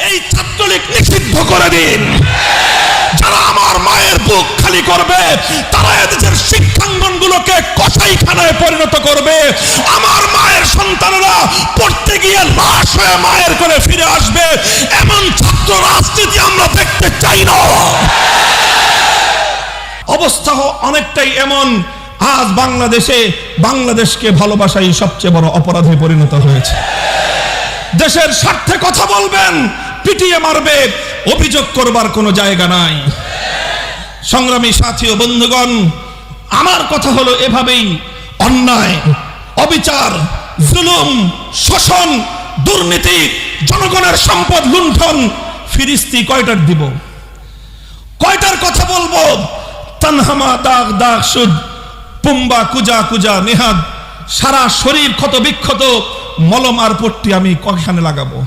এই ছাত্রলীগ নিষিদ্ধ করে দিন। যারা আমার মায়ের বুক খালি করবে তারা এদেশের শিক্ষাঙ্গনগুলোকে কসাইখানায় পরিণত করবে। আমার মায়ের সন্তানেরা পড়তে গিয়ে লাশ হয়ে মায়ের করে ফিরে আসবে। এমন ছাত্র রাজনীতি আমরা দেখতে চাই না। অবস্থা অনেকটাই এমন, আজ বাংলাদেশকে ভালোবাসাই সবচেয়ে বড় অপরাধে পরিণত হয়েছে। দেশের স্বার্থে কথা বলবেন, পিটিয়ে মারবে, অভিযোগ করবার কোনো জায়গা নাই। সংগ্রামী সাথী ও বন্ধুগণ, আমার কথা হলো এভাবেই অন্যায়, অবিচার, জুলুম, শোষণ, দুর্নীতি, জনগণের সম্পদ লুণ্ঠন ফিরিস্তি কয়টার দিব, কয়টার কথা বলবো? তানহামা দাগ দাগ সুদ, পুম্বা কুজা কুজা নেহাদ, সারা শরীর ক্ষত বিক্ষত, মলম আর পট্টি আমি কয়খানে লাগাবো?